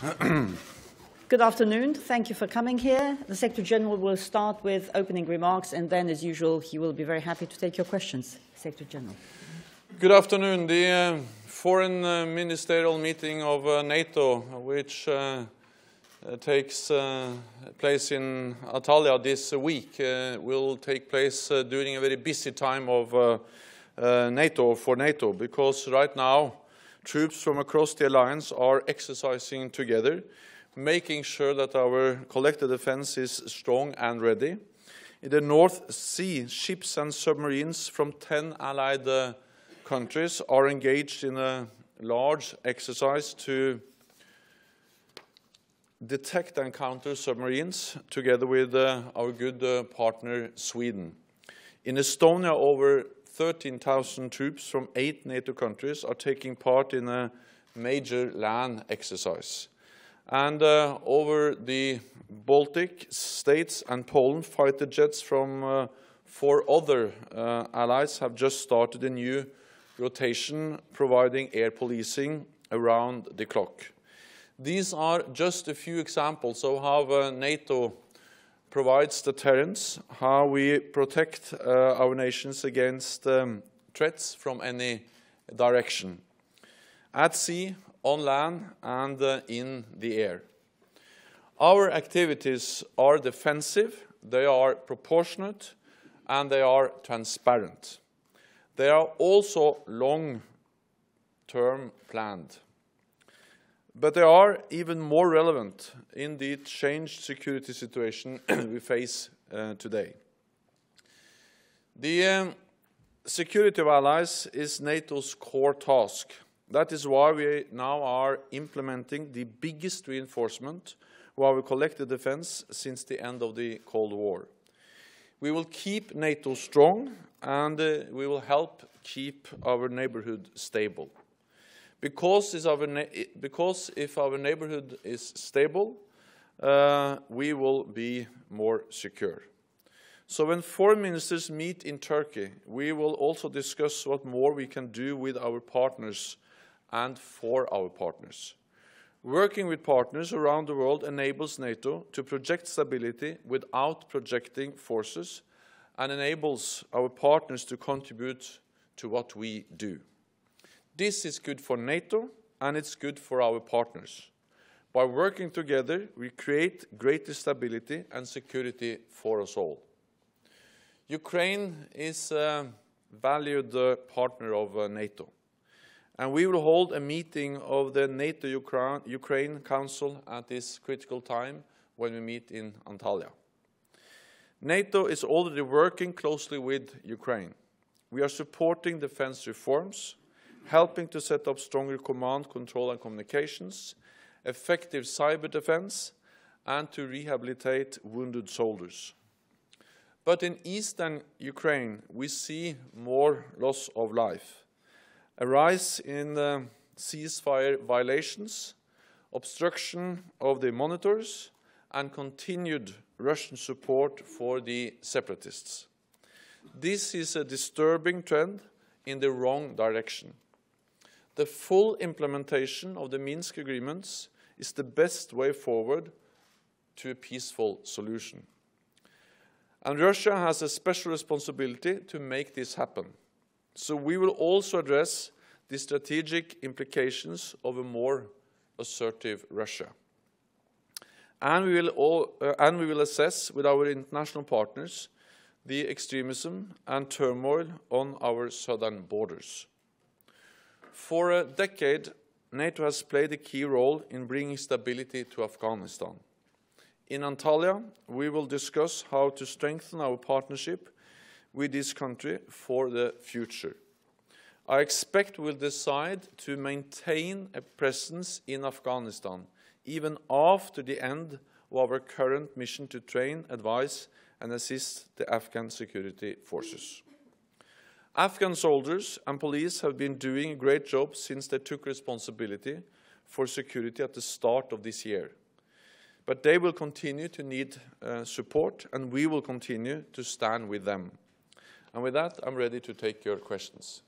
Good afternoon. Thank you for coming here. The Secretary General will start with opening remarks, and then, as usual, he will be very happy to take your questions. Secretary General. Good afternoon. The Foreign Ministerial meeting of NATO, which takes place in Antalya this week, will take place during a very busy time of NATO, because right now troops from across the alliance are exercising together, making sure that our collective defense is strong and ready. In the North Sea, ships and submarines from 10 allied countries are engaged in a large exercise to detect and counter submarines together with our good partner Sweden. In Estonia, over 13,000 troops from 8 NATO countries are taking part in a major land exercise. And over the Baltic states and Poland, fighter jets from 4 other allies have just started a new rotation, providing air policing around the clock. These are just a few examples of how NATO provides deterrence, how we protect our nations against threats from any direction, at sea, on land, and in the air. Our activities are defensive, they are proportionate, and they are transparent. They are also long-term planned. But they are even more relevant in the changed security situation we face today. The security of allies is NATO's core task. That is why we now are implementing the biggest reinforcement of our collective defense since the end of the Cold War. We will keep NATO strong, and we will help keep our neighborhood stable. Because if our neighborhood is stable, we will be more secure. So when foreign ministers meet in Turkey, we will also discuss what more we can do with our partners and for our partners. Working with partners around the world enables NATO to project stability without projecting forces, and enables our partners to contribute to what we do. This is good for NATO, and it's good for our partners. By working together, we create greater stability and security for us all. Ukraine is a valued partner of NATO, and we will hold a meeting of the NATO-Ukraine Council at this critical time when we meet in Antalya. NATO is already working closely with Ukraine. We are supporting defense reforms, helping to set up stronger command, control, and communications, effective cyber defense, and to rehabilitate wounded soldiers. But in eastern Ukraine, we see more loss of life, a rise in ceasefire violations, obstruction of the monitors, and continued Russian support for the separatists. This is a disturbing trend in the wrong direction. The full implementation of the Minsk agreements is the best way forward to a peaceful solution. And Russia has a special responsibility to make this happen. So we will also address the strategic implications of a more assertive Russia. And we will assess with our international partners the extremism and turmoil on our southern borders. For a decade, NATO has played a key role in bringing stability to Afghanistan. In Antalya, we will discuss how to strengthen our partnership with this country for the future. I expect we'll decide to maintain a presence in Afghanistan, even after the end of our current mission to train, advise, and assist the Afghan security forces. Afghan soldiers and police have been doing a great job since they took responsibility for security at the start of this year. But they will continue to need support, and we will continue to stand with them. And with that, I'm ready to take your questions.